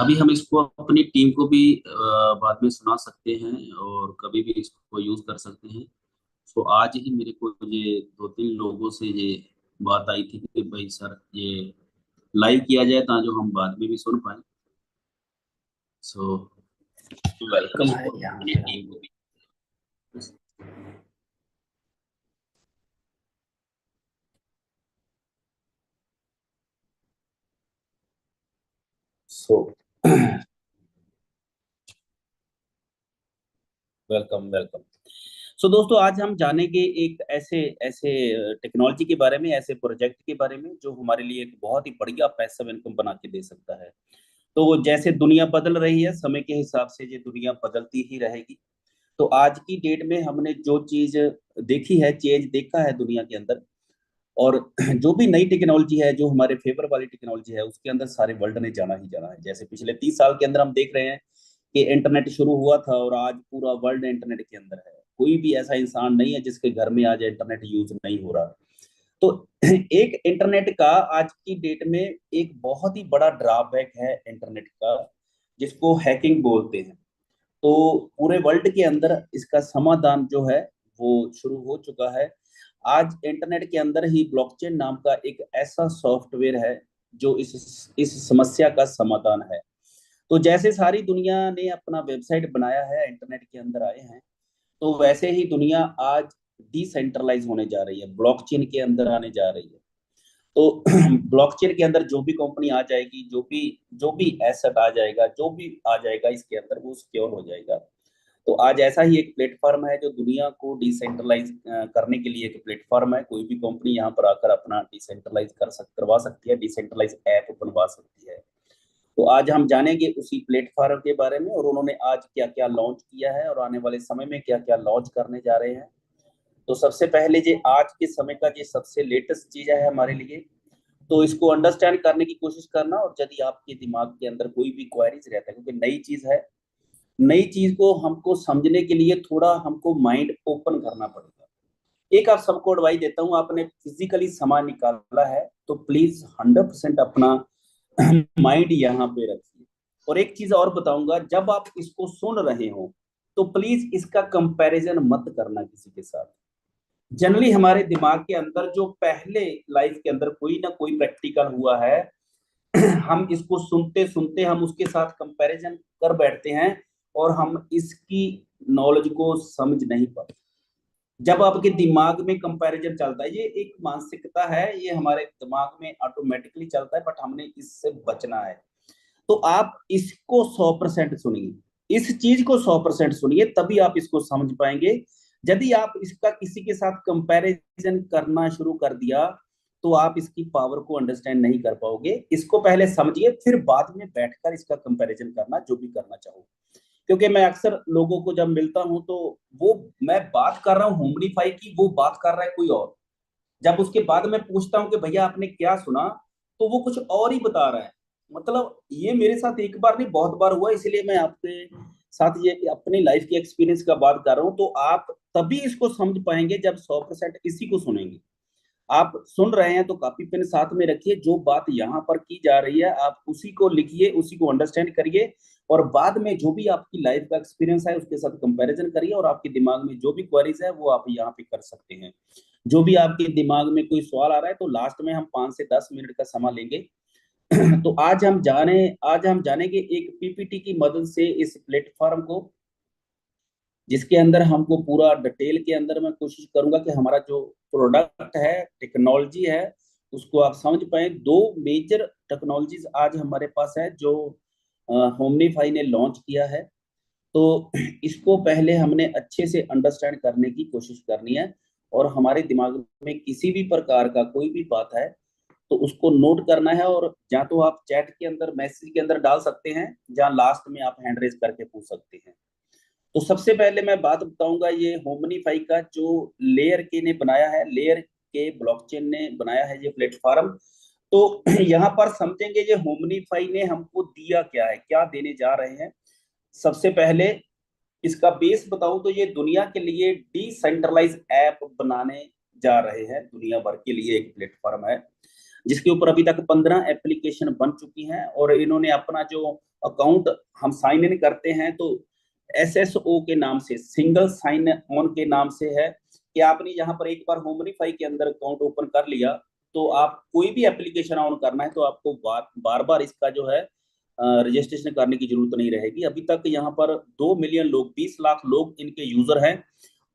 अभी हम इसको अपनी टीम को भी बाद में सुना सकते हैं और कभी भी इसको यूज कर सकते हैं। तो आज ही मेरे को ये दो तीन लोगों से ये बात आई थी कि भाई सर ये लाइव किया जाए ताकि हम बाद में भी सुन पाए। सो वेलकम है यहाँ अपनी पे टीम को भी। So welcome welcome. सो दोस्तों, आज हम जानेंगे एक ऐसे ऐसे टेक्नोलॉजी के बारे में, ऐसे प्रोजेक्ट के बारे में जो हमारे लिए एक बहुत ही बढ़िया पैसिव इनकम बना के दे सकता है। तो जैसे दुनिया बदल रही है, समय के हिसाब से ये दुनिया बदलती ही रहेगी। तो आज की डेट में हमने जो चीज देखी है, चेंज देखा है दुनिया के अंदर, और जो भी नई टेक्नोलॉजी है, जो हमारे फेवर वाली टेक्नोलॉजी है, उसके अंदर सारे वर्ल्ड ने जाना ही जाना है। जैसे पिछले 30 साल के अंदर हम देख रहे हैं कि इंटरनेट शुरू हुआ था और आज पूरा वर्ल्ड इंटरनेट के अंदर है। कोई भी ऐसा इंसान नहीं है जिसके घर में आज इंटरनेट यूज नहीं हो रहा। तो एक इंटरनेट का आज की डेट में एक बहुत ही बड़ा ड्रॉबैक है इंटरनेट का, जिसको हैकिंग बोलते हैं। तो पूरे वर्ल्ड के अंदर इसका समाधान जो है वो शुरू हो चुका है। आज इंटरनेट के अंदर ही ब्लॉकचेन नाम का एक ऐसा सॉफ्टवेयर है जो इस समस्या का समाधान है। तो जैसे सारी दुनिया ने अपना वेबसाइट बनाया है, इंटरनेट के अंदर आए हैं, तो वैसे ही दुनिया आज डिसेंट्रलाइज होने जा रही है, ब्लॉकचेन के अंदर आने जा रही है। तो ब्लॉकचेन के अंदर जो भी कंपनी आ जाएगी, जो भी एसेट आ जाएगा, जो भी आ जाएगा इसके अंदर, वो सिक्योर हो जाएगा। तो आज ऐसा ही एक प्लेटफॉर्म है जो दुनिया को डिसेंट्रलाइज करने के लिए एक प्लेटफॉर्म है। कोई भी कंपनी यहाँ पर आकर अपना डिसेंट्रलाइज करवा सकती है, डिसेंट्रलाइज ऐप बनवा सकती है। तो आज हम जानेंगे उसी प्लेटफॉर्म के बारे में, और उन्होंने आज क्या क्या लॉन्च किया है और आने वाले समय में क्या क्या लॉन्च करने जा रहे हैं। तो सबसे पहले जो आज के समय का जो सबसे लेटेस्ट चीज है हमारे लिए, तो इसको अंडरस्टैंड करने की कोशिश करना। और यदि आपके दिमाग के अंदर कोई भी क्वेरीज रहता है, क्योंकि नई चीज है, नई चीज को हमको समझने के लिए थोड़ा हमको माइंड ओपन करना पड़ेगा। एक आप सबको एडवाइस देता हूँ, आपने फिजिकली समय निकाला है तो प्लीज 100% अपना माइंड यहाँ पे रखिए। और एक चीज और बताऊंगा, जब आप इसको सुन रहे हो तो प्लीज इसका कंपैरिजन मत करना किसी के साथ। जनरली हमारे दिमाग के अंदर जो पहले लाइफ के अंदर कोई ना कोई प्रैक्टिकल हुआ है, हम इसको सुनते सुनते हम उसके साथ कंपैरिजन कर बैठते हैं और हम इसकी नॉलेज को समझ नहीं पाते। जब आपके दिमाग में कंपैरिजन चलता है, ये एक मानसिकता है, ये हमारे दिमाग में ऑटोमेटिकली चलता है, बट हमने इससे बचना है। तो आप इसको 100% सुनिए, इस चीज को 100% सुनिए, तभी आप इसको समझ पाएंगे। यदि आप इसका किसी के साथ कंपैरिजन करना शुरू कर दिया तो आप इसकी पावर को अंडरस्टैंड नहीं कर पाओगे। इसको पहले समझिए, फिर बाद में बैठकर इसका कंपैरिजन करना, जो भी करना चाहो। क्योंकि मैं अक्सर लोगों को जब मिलता हूं तो वो, मैं बात कर रहा हूँ होमनीफाई की, वो बात कर रहा है कोई और। जब उसके बाद मैं पूछता हूँ कि भैया आपने क्या सुना, तो वो कुछ और ही बता रहा है। मतलब ये मेरे साथ एक बार नहीं, बहुत बार हुआ, इसलिए मैं आपके साथ ये अपनी लाइफ की एक्सपीरियंस का बात कर रहा हूँ। तो आप तभी इसको समझ पाएंगे जब 100% इसी को सुनेंगे। आप सुन रहे हैं तो कॉपी पेन साथ में रखिए, जो बात यहाँ पर की जा रही है आप उसी को लिखिए, उसी को अंडरस्टैंड करिए, और बाद में जो भी आपकी लाइफ का एक्सपीरियंस है उसके साथ कंपैरिजन करिए, और आपके दिमाग में जो भी क्वेरीज है वो आप यहाँ पे कर सकते हैं। जो भी आपके दिमाग में कोई सवाल आ रहा है, तो लास्ट में हम 5 से 10 मिनट का समय लेंगे। तो आज हम जानेंगे एक पीपीटी की मदद से इस प्लेटफॉर्म को, जिसके अंदर हमको पूरा डिटेल के अंदर मैं कोशिश करूंगा कि हमारा जो प्रोडक्ट है, टेक्नोलॉजी है, उसको आप समझ पाए। दो मेजर टेक्नोलॉजीज आज हमारे पास है जो होमनीफाई ने लॉन्च किया है। तो इसको पहले हमने अच्छे से अंडरस्टैंड करने की कोशिश करनी है, और हमारे दिमाग में किसी भी प्रकार का कोई भी बात है तो उसको नोट करना है। और या तो आप चैट के अंदर, मैसेज के अंदर डाल सकते हैं, जहाँ लास्ट में आप हैंड रेज करके पूछ सकते हैं। तो सबसे पहले मैं बात बताऊंगा, ये होमनीफाई का जो लेयर के ने बनाया है, लेयर के ब्लॉकचेन ने बनाया है ये प्लेटफॉर्म। तो यहाँ पर समझेंगे ये होमनीफाई ने हमको दिया क्या है, क्या देने जा रहे हैं। सबसे पहले इसका बेस बताऊं तो ये दुनिया के लिए डिसेंट्रलाइज ऐप बनाने जा रहे हैं। दुनिया भर के लिए एक प्लेटफॉर्म है जिसके ऊपर अभी तक 15 एप्लीकेशन बन चुकी हैं, और इन्होंने अपना जो अकाउंट हम साइन इन करते हैं तो एसएसओ के नाम से, सिंगल साइन ऑन के नाम से है कि आपने यहाँ पर एक बार होमनीफाई के अंदर अकाउंट ओपन कर लिया तो आप कोई भी एप्लीकेशन ऑन करना है तो आपको बार बार इसका जो है रजिस्ट्रेशन करने की जरूरत नहीं रहेगी। अभी तक यहाँ पर 2 मिलियन लोग, 20 लाख लोग इनके यूजर हैं।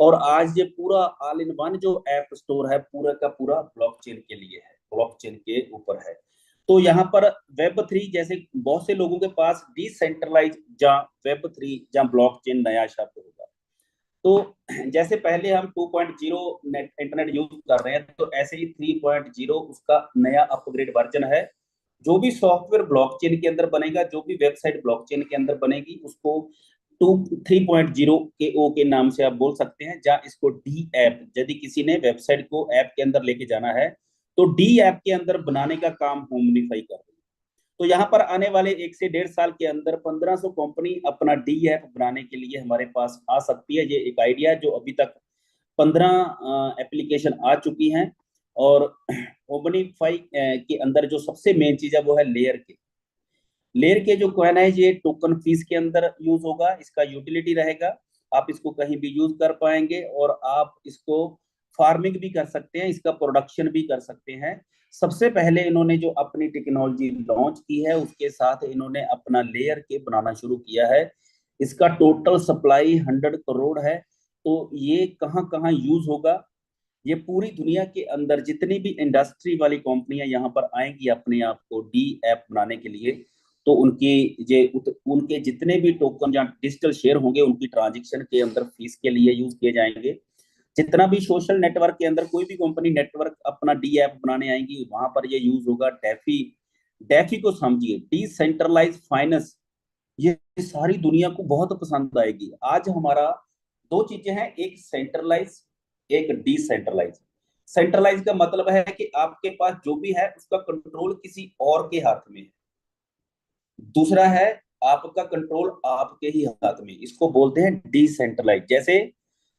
और आज ये पूरा ऑल इन वन जो ऐप स्टोर है पूरा का पूरा ब्लॉकचेन के लिए है, ब्लॉकचेन के ऊपर है। तो यहाँ पर वेब 3 जैसे बहुत से लोगों के पास डिसेंट्रलाइज या वेब 3 या ब्लॉकचेन नया शब्द होगा। तो जैसे पहले हम 2.0 नेट इंटरनेट यूज कर रहे हैं तो ऐसे ही 3.0 उसका नया अपग्रेड वर्जन है। जो भी सॉफ्टवेयर ब्लॉकचेन के अंदर बनेगा, जो भी वेबसाइट ब्लॉकचेन के अंदर बनेगी, उसको 3.0 के ओ के नाम से आप बोल सकते हैं। या इसको डी ऐप, यदि किसी ने वेबसाइट को ऐप के अंदर लेके जाना है तो डी ऐप के अंदर बनाने का काम होमनीफाई कर रही है। तो यहाँ पर आने वाले 1 से 1.5 साल के अंदर 1500 कंपनी अपना डी ऐप बनाने के लिए हमारे पास आ सकती है। ये एक आइडिया है जो अभी तक 15 एप्लीकेशन आ चुकी हैं। और ओमनीफाई के अंदर जो सबसे मेन चीज है वो है लेयर के जो कॉइन है ये टोकन फीस के अंदर यूज होगा, इसका यूटिलिटी रहेगा। आप इसको कहीं भी यूज कर पाएंगे और आप इसको फार्मिंग भी कर सकते हैं, इसका प्रोडक्शन भी कर सकते हैं। सबसे पहले इन्होंने जो अपनी टेक्नोलॉजी लॉन्च की है उसके साथ इन्होंने अपना लेयर के बनाना शुरू किया है। इसका टोटल सप्लाई 100 करोड़ है। तो ये कहाँ कहाँ यूज होगा, ये पूरी दुनिया के अंदर जितनी भी इंडस्ट्री वाली कंपनियां यहाँ पर आएंगी अपने आप को डी ऐप बनाने के लिए, तो उनके जितने भी टोकन या डिजिटल शेयर होंगे उनकी ट्रांजेक्शन के अंदर फीस के लिए यूज किए जाएंगे। जितना भी सोशल नेटवर्क के अंदर कोई भी कंपनी नेटवर्क अपना डी ऐप बनाने आएंगी वहां पर ये यूज होगा डेफी। डेफी को समझिए, डिसेंट्रलाइज फाइनेंस। ये सारी दुनिया को बहुत पसंद आएगी। आज हमारा दो चीजें हैं, एक सेंट्रलाइज, एक डिसेंट्रलाइज। सेंट्रलाइज का मतलब है कि आपके पास जो भी है उसका कंट्रोल किसी और के हाथ में है। दूसरा है आपका कंट्रोल आपके ही हाथ में, इसको बोलते हैं डिसेंट्रलाइज। जैसे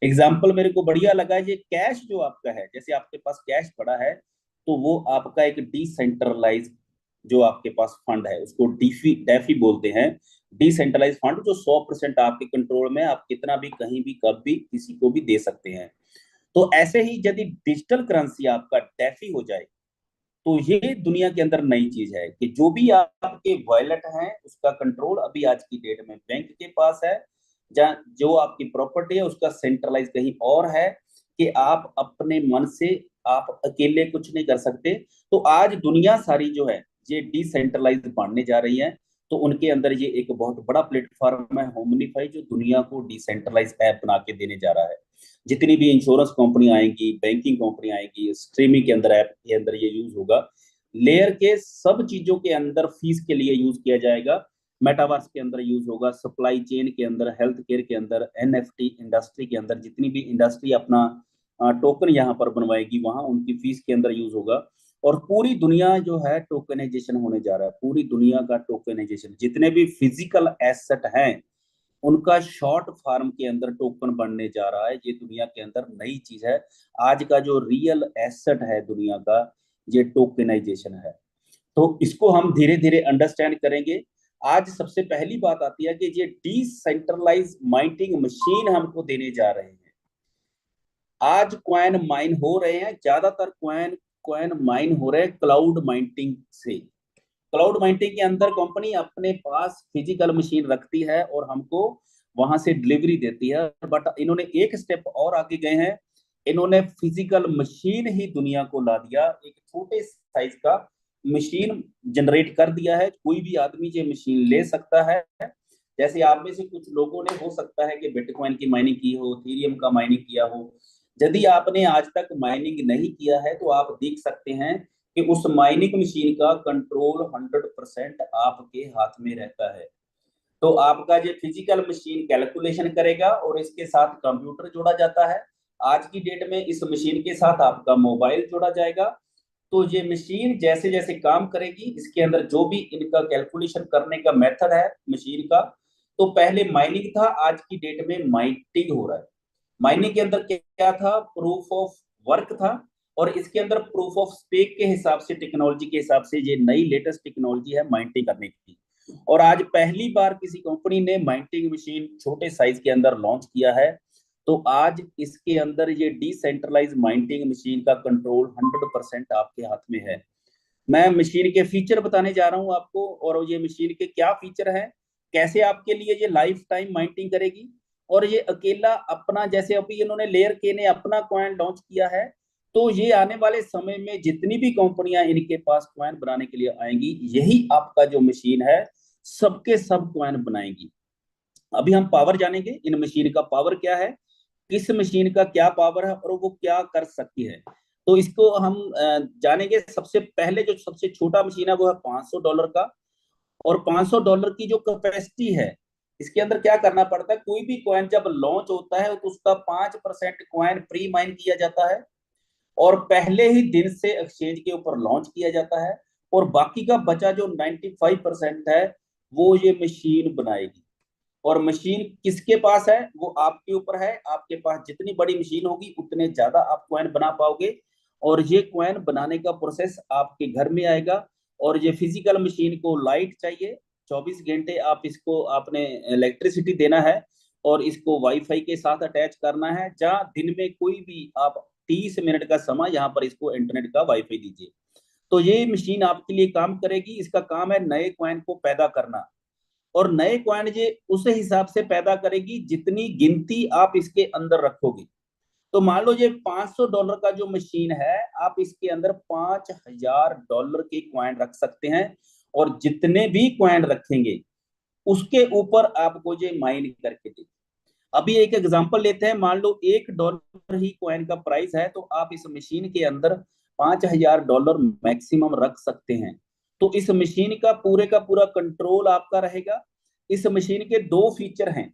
एग्जांपल मेरे को बढ़िया लगा, ये कैश जो आपका है, जैसे आपके पास कैश पड़ा है तो वो आपका एक डिसेंट्रलाइज जो आपके पास फंड है उसको डीफी डेफी बोलते हैं। डिसेंट्रलाइज फंड जो 100% आपके कंट्रोल में, आप कितना भी कहीं भी कब भी किसी को भी दे सकते हैं। तो ऐसे ही यदि डिजिटल करेंसी आपका डेफी हो जाए तो ये दुनिया के अंदर नई चीज है कि जो भी आपके वॉलेट हैं उसका कंट्रोल अभी आज की डेट में बैंक के पास है। जहाँ जो आपकी प्रॉपर्टी है उसका सेंट्रलाइज कहीं और है कि आप अपने मन से आप अकेले कुछ नहीं कर सकते। तो आज दुनिया सारी जो है ये डिसेंट्रलाइज बनने जा रही है। तो उनके अंदर ये एक बहुत बड़ा प्लेटफॉर्म है होमनीफाई जो दुनिया को डिसेंट्रलाइज ऐप बना के देने जा रहा है। जितनी भी इंश्योरेंस कंपनी आएंगी, बैंकिंग कंपनी आएंगी, स्ट्रीमिंग के अंदर ऐप के अंदर ये यूज होगा। लेयर के सब चीजों के अंदर फीस के लिए यूज किया जाएगा। मेटावर्स के अंदर यूज होगा, सप्लाई चेन के अंदर, हेल्थ केयर के अंदर, एनएफटी इंडस्ट्री के अंदर, जितनी भी इंडस्ट्री अपना टोकन यहाँ पर बनवाएगी वहां उनकी फीस के अंदर यूज होगा। और पूरी दुनिया जो है टोकनाइजेशन होने जा रहा है, पूरी दुनिया का टोकनाइजेशन, जितने भी फिजिकल एसेट हैं उनका शॉर्ट फॉर्म के अंदर टोकन बनने जा रहा है। ये दुनिया के अंदर नई चीज है। आज का जो रियल एसेट है दुनिया का ये टोकनाइजेशन है। तो इसको हम धीरे धीरे अंडरस्टैंड करेंगे। आज सबसे पहली बात आती है कि ये डिसेंट्रलाइज माइनिंग मशीन हमको देने जा रहे हैं। आज क्वाइन माइन हो रहे हैं, ज्यादातर क्वाइन क्वाइन माइन हो रहे हैं क्लाउड माइनिंग से। क्लाउड माइनिंग के अंदर कंपनी अपने पास फिजिकल मशीन रखती है और हमको वहां से डिलीवरी देती है। बट इन्होंने एक स्टेप और आगे गए हैं, इन्होंने फिजिकल मशीन ही दुनिया को ला दिया। एक छोटे साइज का मशीन जनरेट कर दिया है, कोई भी आदमी ये मशीन ले सकता है। जैसे आप में से कुछ लोगों ने हो सकता है कि बिटकॉइन की माइनिंग की हो, इथेरियम का माइनिंग किया हो। यदि आपने आज तक माइनिंग नहीं किया है तो आप देख सकते हैं कि उस माइनिंग मशीन का कंट्रोल 100% आपके हाथ में रहता है। तो आपका जो फिजिकल मशीन कैलकुलेशन करेगा और इसके साथ कंप्यूटर जोड़ा जाता है। आज की डेट में इस मशीन के साथ आपका मोबाइल जोड़ा जाएगा। तो ये मशीन जैसे जैसे काम करेगी, इसके अंदर जो भी इनका कैलकुलेशन करने का मेथड है मशीन का, तो पहले माइनिंग था, आज की डेट में माइनिंग हो रहा है। माइनिंग के अंदर क्या था, प्रूफ ऑफ वर्क था। और इसके अंदर प्रूफ ऑफ स्टेक के हिसाब से, टेक्नोलॉजी के हिसाब से ये नई लेटेस्ट टेक्नोलॉजी है माइनिंग करने की। और आज पहली बार किसी कंपनी ने माइंटिंग मशीन छोटे साइज के अंदर लॉन्च किया है। तो आज इसके अंदर ये डिसेंट्रलाइज माइंटिंग मशीन का कंट्रोल 100% आपके हाथ में है। मैं मशीन के फीचर बताने जा रहा हूं आपको, और ये मशीन के क्या फीचर हैं, कैसे आपके लिए ये लाइफ टाइम माइंटिंग करेगी। और ये अकेला अपना, जैसे अभी इन्होंने लेयर के ने अपना कॉइन लॉन्च किया है, तो ये आने वाले समय में जितनी भी कंपनियां इनके पास कॉइन बनाने के लिए आएंगी, यही आपका जो मशीन है सबके सब कॉइन बनाएंगी। अभी हम पावर जानेंगे, इन मशीन का पावर क्या है, किस मशीन का क्या पावर है और वो क्या कर सकती है। तो इसको हम जानेंगे। सबसे पहले जो सबसे छोटा मशीन है वो है $500 का। और $500 की जो कैपेसिटी है, इसके अंदर क्या करना पड़ता है, कोई भी कॉइन जब लॉन्च होता है तो उसका 5% कॉइन प्री माइन किया जाता है, और पहले ही दिन से एक्सचेंज के ऊपर लॉन्च किया जाता है। और बाकी का बचा जो 95% है, वो ये मशीन बनाएगी। और मशीन किसके पास है, वो आपके ऊपर है। आपके पास जितनी बड़ी मशीन होगी उतने ज्यादा आप कॉइन बना पाओगे। और ये कॉइन बनाने का प्रोसेस आपके घर में आएगा। और ये फिजिकल मशीन को लाइट चाहिए, 24 घंटे आप इसको आपने इलेक्ट्रिसिटी देना है, और इसको वाईफाई के साथ अटैच करना है, जहाँ दिन में कोई भी आप 30 मिनट का समय यहाँ पर इसको इंटरनेट का वाईफाई दीजिए। तो ये मशीन आपके लिए काम करेगी। इसका काम है नए कॉइन को पैदा करना। और नए कॉइन ये उस हिसाब से पैदा करेगी जितनी गिनती आप इसके अंदर रखोगे। तो मान लो ये $500 का जो मशीन है, आप इसके अंदर $5000 के कॉइन रख सकते हैं। और जितने भी कॉइन रखेंगे उसके ऊपर आपको ये माइन करके दे। अभी एक एग्जांपल लेते हैं। मान लो $1 ही कॉइन का प्राइस है, तो आप इस मशीन के अंदर $5000 मैक्सिमम रख सकते हैं। तो इस मशीन का पूरा कंट्रोल आपका रहेगा। इस मशीन के दो फीचर हैं।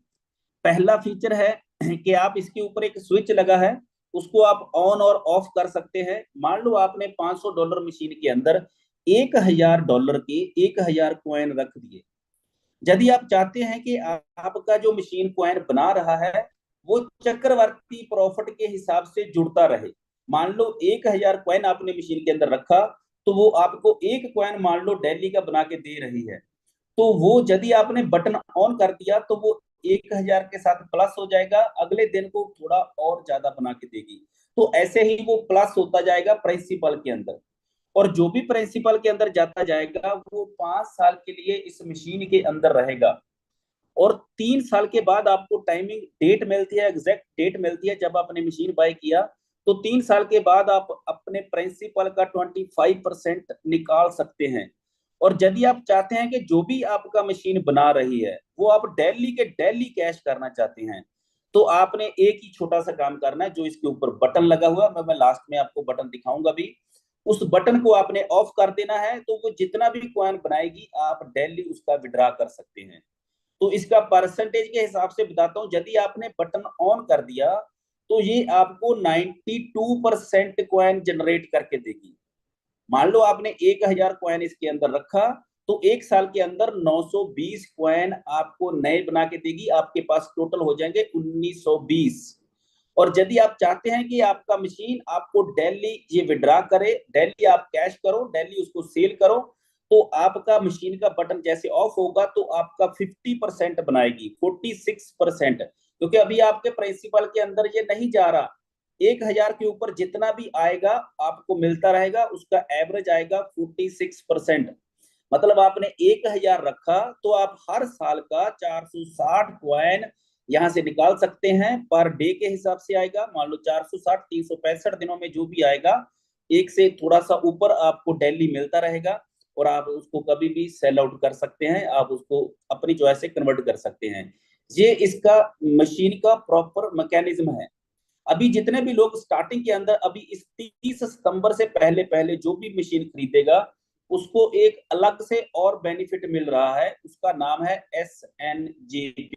पहला फीचर है कि आप इसके ऊपर एक स्विच लगा है, उसको आप ऑन और ऑफ कर सकते हैं। मान लो आपने $500 मशीन के अंदर $1000 के 1000 कॉइन रख दिए। यदि आप चाहते हैं कि आपका जो मशीन कॉइन बना रहा है वो चक्रवर्ती प्रॉफिट के हिसाब से जुड़ता रहे, मान लो 1000 कॉइन आपने मशीन के अंदर रखा, तो वो आपको एक कॉइन मान लो डेली का बना के दे रही है, तो वो यदि आपने बटन ऑन कर दिया तो वो 1000 के साथ प्लस हो जाएगा, अगले दिन को थोड़ा और ज्यादा बना के देगी। तो ऐसे ही वो प्लस होता जाएगा प्रिंसिपल के अंदर। और जो भी प्रिंसिपल के अंदर जाता जाएगा वो 5 साल के लिए इस मशीन के अंदर रहेगा। और 3 साल के बाद आपको टाइमिंग डेट मिलती है, एग्जैक्ट डेट मिलती है जब आपने मशीन बाय किया। तो 3 साल के बाद आप अपने प्रिंसिपल का 25% निकाल सकते हैं। और यदि आप चाहते हैं कि जो भी आपका मशीन बना रही है वो आप डेली के डेली कैश करना चाहते हैं, तो आपने एक ही छोटा सा काम करना है। जो इसके ऊपर बटन लगा हुआ है, मैं लास्ट में आपको बटन दिखाऊंगा भी, उस बटन को आपने ऑफ कर देना है, तो वो जितना भी कॉइन बनाएगी आप डेली उसका विड्रा कर सकते हैं। तो इसका परसेंटेज के हिसाब से बताता हूँ। यदि आपने बटन ऑन कर दिया तो ये आपको 92% कॉइन जनरेट करके देगी। मान लो आपने 1000 कॉइन इसके अंदर रखा, तो 1 साल के अंदर 920 कॉइन आपको नए बना के देगी। आपके पास टोटल हो जाएंगे 1920। और यदि आप चाहते हैं कि आपका मशीन आपको डेली ये विड्रा करे, डेली आप कैश करो, डेली उसको सेल करो, तो आपका मशीन का बटन जैसे ऑफ होगा तो आपका 50% बनाएगी, 46%। क्योंकि अभी आपके प्रिंसिपल के अंदर ये नहीं जा रहा। 1000 के ऊपर जितना भी आएगा आपको मिलता रहेगा, उसका एवरेज आएगा 46%। मतलब आपने 1000 रखा तो आप हर साल का 460 कॉइन यहाँ से निकाल सकते हैं। पर डे के हिसाब से आएगा, मान लो 460 365 दिनों में जो भी आएगा, एक से थोड़ा सा ऊपर आपको डेली मिलता रहेगा। और आप उसको कभी भी सेल आउट कर सकते हैं, आप उसको अपनी चॉइस से कन्वर्ट कर सकते हैं। ये इसका मशीन का प्रॉपर मैकेनिज्म है। अभी जितने भी लोग स्टार्टिंग के अंदर अभी इस 30 सितंबर से पहले पहले जो भी मशीन खरीदेगा उसको एक अलग से और बेनिफिट मिल रहा है, उसका नाम है SNJP।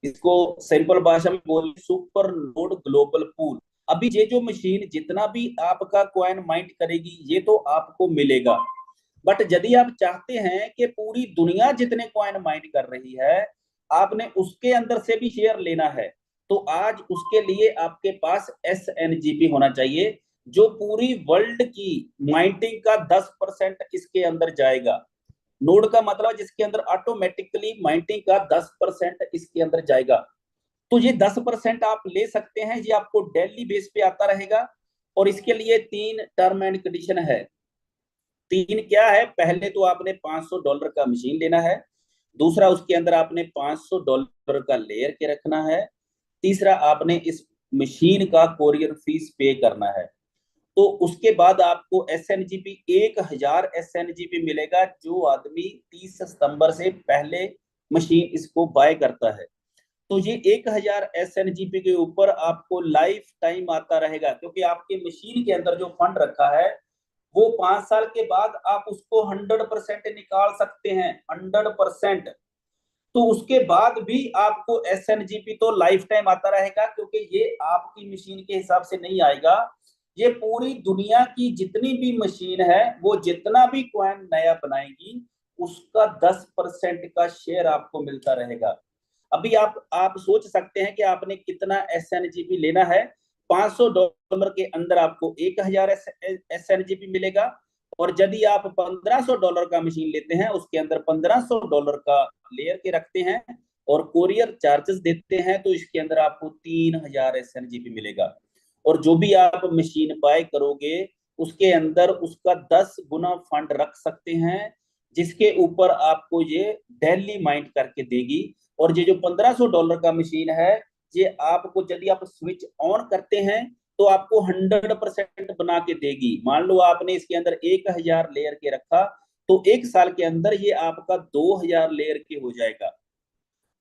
इसको सिंपल भाषा में बोल सुपर नोड ग्लोबल पूल। अभी ये जो मशीन जितना भी आपका कॉइन माइंट करेगी ये तो आपको मिलेगा, बट यदि आप चाहते हैं कि पूरी दुनिया जितने कॉइन माइंट कर रही है आपने उसके अंदर से भी शेयर लेना है, तो आज उसके लिए आपके पास SNGP होना चाहिए। जो पूरी वर्ल्ड की माइनिंग का 10% इसके अंदर जाएगा। नोड का मतलब जिसके अंदर ऑटोमेटिकली माइनिंग का 10% इसके अंदर जाएगा। तो ये 10% आप ले सकते हैं, ये आपको डेली बेस पे आता रहेगा। और इसके लिए 3 टर्म एंड कंडीशन है। 3 क्या है, पहले तो आपने $500 का मशीन लेना है। दूसरा, उसके अंदर आपने $500 का लेयर के रखना है। तीसरा, आपने इस मशीन का कोरियर फीस पे करना है। तो उसके बाद आपको SNGP 1000 SNGP मिलेगा, जो आदमी 30 सितंबर से पहले मशीन इसको बाय करता है। तो ये 1000 SNGP के ऊपर आपको लाइफ टाइम आता रहेगा, क्योंकि आपके मशीन के अंदर जो फंड रखा है वो 5 साल के बाद आप उसको 100% निकाल सकते हैं, 100%। तो उसके बाद भी आपको SNGP तो लाइफ टाइम आता रहेगा, क्योंकि ये आपकी मशीन के हिसाब से नहीं आएगा। ये पूरी दुनिया की जितनी भी मशीन है, वो जितना भी कॉइन नया बनाएगी उसका 10% का शेयर आपको मिलता रहेगा। अभी आप सोच सकते हैं कि आपने कितना SNGP लेना है। $500 के अंदर आपको 1000 SNGP मिलेगा। और यदि आप $1500 का मशीन लेते हैं, उसके अंदर $1500 का लेयर के रखते हैं और कोरियर चार्जेस देते हैं, तो इसके अंदर आपको 3000 SNGP मिलेगा। और जो भी आप मशीन बाय करोगे उसके अंदर उसका 10 गुना फंड रख सकते हैं, जिसके ऊपर आपको ये डेली माइंड करके देगी। और ये जो $1500 का मशीन है, ये आपको यदि आप स्विच ऑन करते हैं तो आपको 100% बना के देगी। मान लो आपने इसके अंदर 1000 लेयर के रखा, तो 1 साल के अंदर ये आपका 2000 लेयर के हो जाएगा।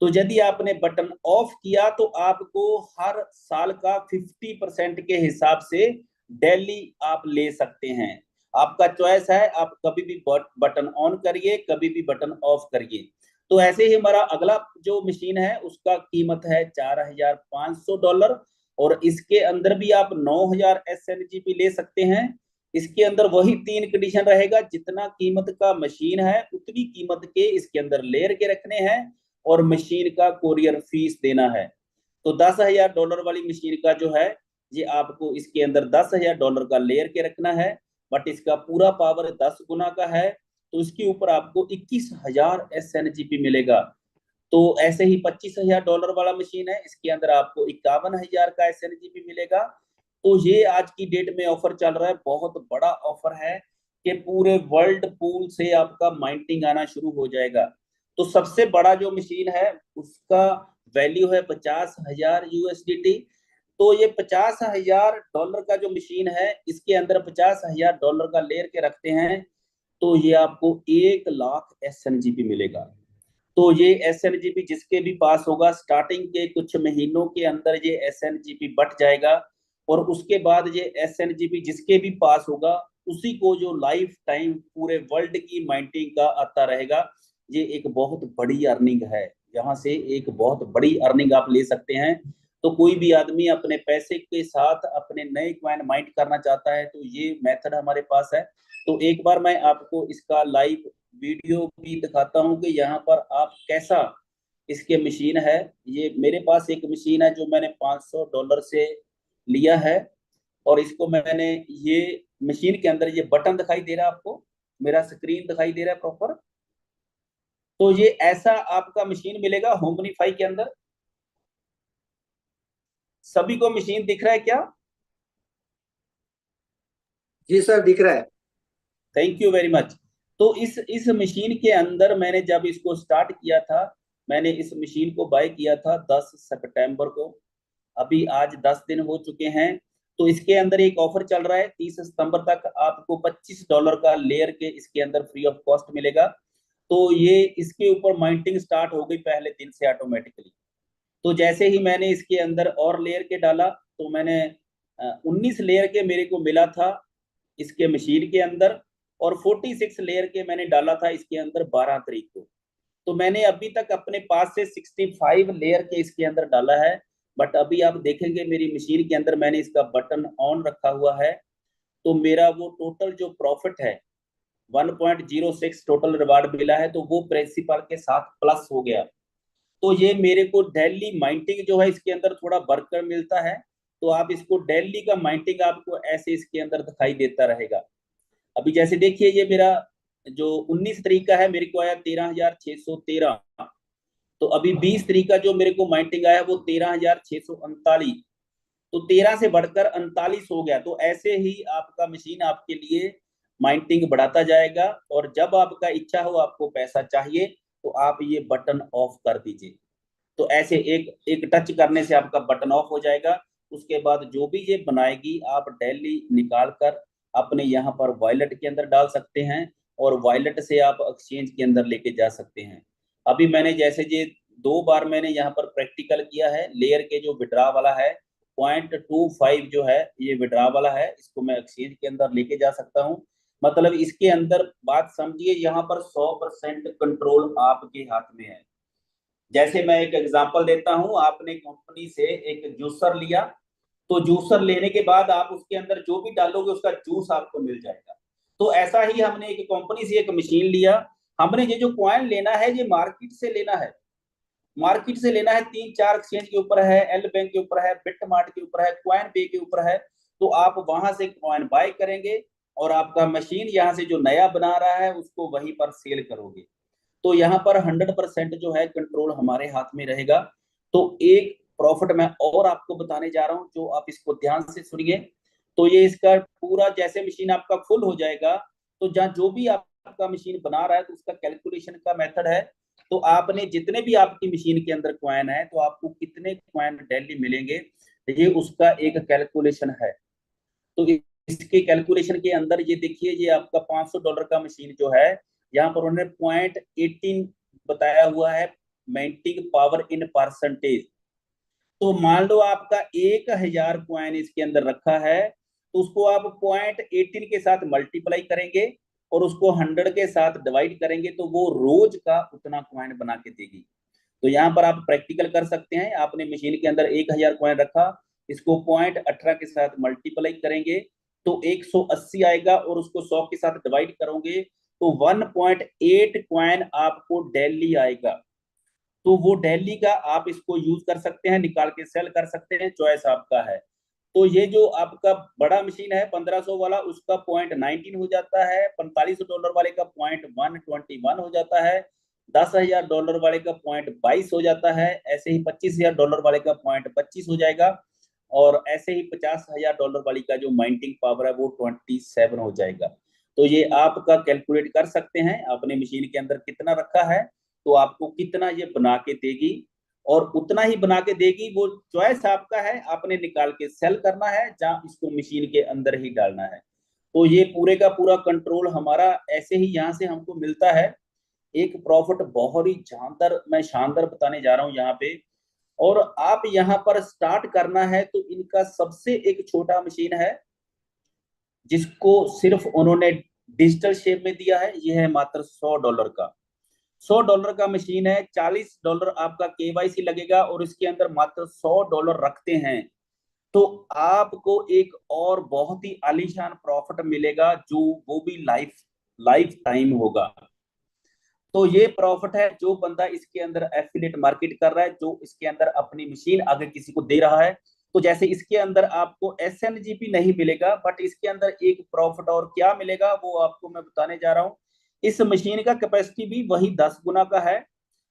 तो यदि आपने बटन ऑफ किया तो आपको हर साल का 50% के हिसाब से डेली आप ले सकते हैं। आपका चॉइस है, आप कभी भी बटन ऑन करिए, कभी भी बटन ऑफ करिए। तो ऐसे ही हमारा अगला जो मशीन है उसका कीमत है $4500। और इसके अंदर भी आप 9000 SNGP ले सकते हैं। इसके अंदर वही 3 कंडीशन रहेगा, जितना कीमत का मशीन है उतनी कीमत के इसके अंदर लेयर के रखने हैं और मशीन का कोरियर फीस देना है। तो $10,000 वाली मशीन का जो है, ये आपको इसके अंदर $10,000 का लेयर के रखना है, बट इसका पूरा पावर 10 गुना का है। तो इसके ऊपर आपको 21,000 SNGP मिलेगा। तो ऐसे ही $25,000 वाला मशीन है, इसके अंदर आपको 51,000 का SNGP मिलेगा। तो ये आज की डेट में ऑफर चल रहा है, बहुत बड़ा ऑफर है कि पूरे वर्ल्ड पूल से आपका माइनिंग आना शुरू हो जाएगा। तो सबसे बड़ा जो मशीन है उसका वैल्यू है $50,000 USDT। तो ये $50,000 का जो मशीन है, इसके अंदर $50,000 का लेयर के रखते हैं, तो ये आपको 1 लाख SNGP मिलेगा। तो ये SNGP जिसके भी पास होगा, स्टार्टिंग के कुछ महीनों के अंदर ये SNGP बढ़ जाएगा। और उसके बाद ये SNGP जिसके भी पास होगा, उसी को जो लाइफ टाइम पूरे वर्ल्ड की माइनिंग का आता रहेगा। ये एक बहुत बड़ी अर्निंग है, यहाँ से एक बहुत बड़ी अर्निंग आप ले सकते हैं। तो कोई भी आदमी अपने पैसे के साथ अपने नए कॉइन माइंड करना चाहता है, तो ये मेथड हमारे पास है। तो एक बार मैं आपको इसका लाइव वीडियो भी दिखाता हूँ कि यहाँ पर आप कैसा इसके मशीन है। ये मेरे पास एक मशीन है जो मैंने $500 से लिया है। और इसको मैंने, ये मशीन के अंदर ये बटन दिखाई दे रहा है आपको, मेरा स्क्रीन दिखाई दे रहा है प्रॉपर। तो ये ऐसा आपका मशीन मिलेगा होमनीफाई के अंदर। सभी को मशीन दिख रहा है क्या? जी सर, दिख रहा है। Thank you very much. तो इस मशीन के अंदर मैंने जब इसको स्टार्ट किया था, मैंने इस मशीन को बाय किया था 10 सितंबर को। अभी आज 10 दिन हो चुके हैं। तो इसके अंदर एक ऑफर चल रहा है, 30 सितंबर तक आपको $25 का लेयर के इसके अंदर फ्री ऑफ कॉस्ट मिलेगा। तो ये इसके ऊपर माइंटिंग स्टार्ट हो गई पहले दिन से ऑटोमेटिकली। तो जैसे ही मैंने इसके अंदर और लेयर के डाला, तो मैंने 19 लेयर के मेरे को मिला था इसके मशीन के अंदर। और 46 लेयर के मैंने डाला था इसके अंदर 12 तारीख को। तो मैंने अभी तक अपने पास से 65 लेयर के इसके अंदर डाला है। बट अभी आप देखेंगे मेरी मशीन के अंदर मैंने इसका बटन ऑन रखा हुआ है, तो मेरा वो टोटल जो प्रॉफिट है 1.06 टोटल रिवार्ड मिला है, तो वो प्रिंसिपल के साथ प्लस हो गया। तो ये मेरे को डेली माइंटिंग जो है इसके अंदर थोड़ा वर्कर मिलता है। तो आप इसको डेली का माइंटिंग आपको ऐसे इसके अंदर दिखाई देता रहेगा। अभी जैसे देखिए ये मेरा जो 19 तारीख का है मेरे को आया 13,613। तो अभी 20 तारीख का जो मेरे को माइंटिंग आया वो 13,639। तो 13 से बढ़कर 39 हो गया। तो ऐसे ही आपका मशीन आपके लिए माइंटिंग बढ़ाता जाएगा, और जब आपका इच्छा हो, आपको पैसा चाहिए, तो आप ये बटन ऑफ कर दीजिए। तो ऐसे एक एक टच करने से आपका बटन ऑफ हो जाएगा। उसके बाद जो भी ये बनाएगी आप डेली निकाल कर अपने यहाँ पर वॉलेट के अंदर डाल सकते हैं, और वॉलेट से आप एक्सचेंज के अंदर लेके जा सकते हैं। अभी मैंने जैसे ये 2 बार मैंने यहाँ पर प्रैक्टिकल किया है। लेयर के जो विड्रा वाला है 0.25 जो है ये विड्रा वाला है, इसको मैं एक्सचेंज के अंदर लेके जा सकता हूँ। मतलब इसके अंदर बात समझिए, यहाँ पर 100% कंट्रोल आपके हाथ में है। जैसे मैं एक एग्जांपल देता हूं, आपने कंपनी से एक जूसर लिया, तो जूसर लेने के बाद आप उसके अंदर जो भी डालोगे उसका जूस आपको मिल जाएगा। तो ऐसा ही हमने एक कंपनी से एक मशीन लिया। हमने ये जो कॉइन लेना है ये मार्केट से लेना है। मार्केट से लेना है, 3-4 एक्सचेंज के ऊपर है, एल बैंक के ऊपर है, बिटमार्ट के ऊपर है, कॉइन पे के ऊपर है। तो आप वहां से कॉइन बाय करेंगे, और आपका मशीन यहाँ से जो नया बना रहा है उसको वहीं पर सेल करोगे। तो यहाँ पर 100% जो है कंट्रोल हमारे हाथ में रहेगा। तो एक प्रॉफिट मैं और आपको बताने जा रहा हूँ, जो आप इसको ध्यान से सुनिए। तो ये इसका पूरा जैसे मशीन आपका फुल हो जाएगा, तो जहाँ जो भी आपका मशीन बना रहा है तो उसका कैलकुलेशन का मेथड है। तो आपने जितने भी आपकी मशीन के अंदर क्वाइन है, तो आपको कितने क्वाइन डेली मिलेंगे, ये उसका एक कैलकुलेशन है। तो इसके कैलकुलेशन के अंदर ये देखिए, ये आपका $500 का मशीन जो है, यहाँ पर उन्होंने 0.18 बताया हुआ है मेंटिंग पावर इन परसेंटेज। तो मान लो आपका 1,000 क्वाइन इसके अंदर रखा है, तो उसको आप 0.18 के साथ मल्टीप्लाई करेंगे, और उसको 100 के साथ डिवाइड करेंगे, तो वो रोज का उतना क्वाइन बना के देगी। तो यहाँ पर आप प्रैक्टिकल कर सकते हैं। आपने मशीन के अंदर 1,000 क्वाइन रखा, इसको 0.18 के साथ मल्टीप्लाई करेंगे तो 180 आएगा, और उसको 100 के साथ डिवाइड करोगे तो 1.8 क्वाइन आपको डेली आएगा। तो वो डेली का आप इसको यूज कर सकते हैं, निकाल के सेल कर सकते हैं, चॉइस आपका है। तो ये जो आपका बड़ा मशीन है 1500 वाला, उसका 0.19 हो जाता है। $4500 वाले का 0.121 हो जाता है। $10,000 वाले का 0.22 हो जाता है। ऐसे ही $25,000 वाले का 0.25 हो जाएगा। और ऐसे ही $50,000 वाली का जो माइंटिंग पावर है वो 27 हो जाएगा। तो ये आपका कैलकुलेट कर सकते हैं अपने मशीन के अंदर कितना रखा है, तो आपको कितना ये बना के देगी, और उतना ही बना के देगी। वो चॉइस आपका है, आपने निकाल के सेल करना है, जहां इसको मशीन के अंदर ही डालना है। तो ये पूरे का पूरा कंट्रोल हमारा ऐसे ही यहाँ से हमको मिलता है। एक प्रॉफिट बहुत ही शानदार, मैं शानदार बताने जा रहा हूँ यहाँ पे। और आप यहाँ पर स्टार्ट करना है तो इनका सबसे एक छोटा मशीन है, जिसको सिर्फ उन्होंने डिजिटल शेप में दिया है। यह है मात्र $100 का। $100 का मशीन है। $40 आपका केवाईसी लगेगा, और इसके अंदर मात्र $100 रखते हैं। तो आपको एक और बहुत ही आलीशान प्रॉफिट मिलेगा, जो वो भी लाइफ लाइफ टाइम होगा। तो ये प्रॉफिट है जो बंदा इसके अंदर एफिलिएट मार्केट कर रहा है, जो इसके अंदर अपनी मशीन अगर किसी को दे रहा है। तो जैसे इसके अंदर आपको एसएनजीपी नहीं मिलेगा, बट इसके अंदर एक प्रॉफिट और क्या मिलेगा वो आपको मैं बताने जा रहा हूँ। इस मशीन का कैपेसिटी भी वही 10 गुना का है।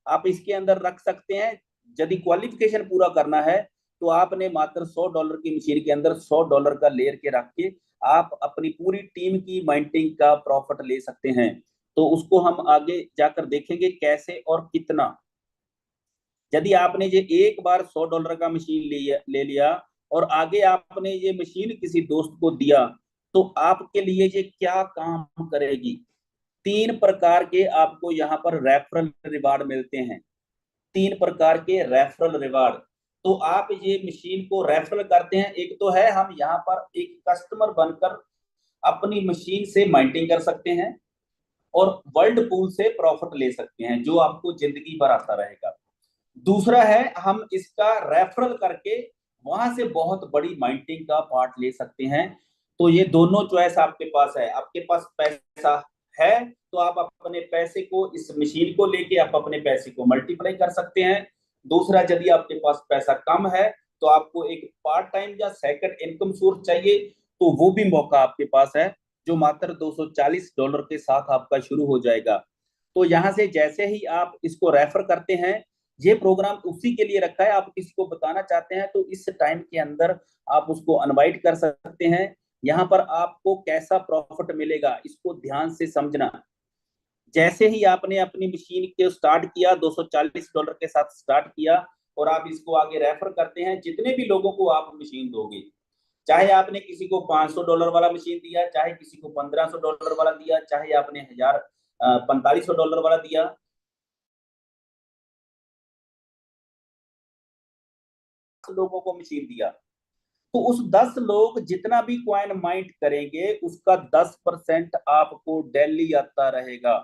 आप इसके अंदर रख सकते हैं। यदि क्वालिफिकेशन पूरा करना है, तो आपने मात्र $100 की मशीन के अंदर $100 का लेयर के रख के आप अपनी पूरी टीम की माइंटिंग का प्रॉफिट ले सकते हैं। तो उसको हम आगे जाकर देखेंगे कैसे और कितना। यदि आपने ये एक बार $100 का मशीन ले लिया, और आगे आपने ये मशीन किसी दोस्त को दिया, तो आपके लिए ये क्या काम करेगी। 3 प्रकार के आपको यहाँ पर रेफरल रिवार्ड मिलते हैं। 3 प्रकार के रेफरल रिवार्ड। तो आप ये मशीन को रेफरल करते हैं। एक तो है हम यहाँ पर एक कस्टमर बनकर अपनी मशीन से माइंटिंग कर सकते हैं, और वर्ल्ड पूल से प्रॉफिट ले सकते हैं, जो आपको जिंदगी भर आता रहेगा। दूसरा है हम इसका रेफरल करके वहां से बहुत बड़ी माइंटिंग का पार्ट ले सकते हैं। तो ये दोनों चॉइस आपके पास है। आपके पास पैसा है तो आप अपने पैसे को, इस मशीन को लेके आप अपने पैसे को मल्टीप्लाई कर सकते हैं। दूसरा, यदि आपके पास पैसा कम है, तो आपको एक पार्ट टाइम या सेकंड इनकम सोर्स चाहिए, तो वो भी मौका आपके पास है, जो मात्र $240 के साथ आपका शुरू हो जाएगा। तो यहाँ से जैसे ही आप इसको रेफर करते हैं, ये प्रोग्राम उसी के लिए रखा है, आप किसी को बताना चाहते हैं तो इस टाइम के अंदर आप उसको इनवाइट कर सकते हैं। यहाँ पर आपको कैसा प्रॉफिट मिलेगा इसको ध्यान से समझना। जैसे ही आपने अपनी मशीन के स्टार्ट किया, $240 के साथ स्टार्ट किया, और आप इसको आगे रेफर करते हैं, जितने भी लोगों को आप मशीन दोगे, चाहे आपने किसी को $500 वाला मशीन दिया, चाहे किसी को $1500 वाला दिया, चाहे आपने 4500 वाला दिया, लोगों को मशीन दिया, तो उस 10 लोग जितना भी कॉइन माइंट करेंगे उसका 10% आपको डेली आता रहेगा।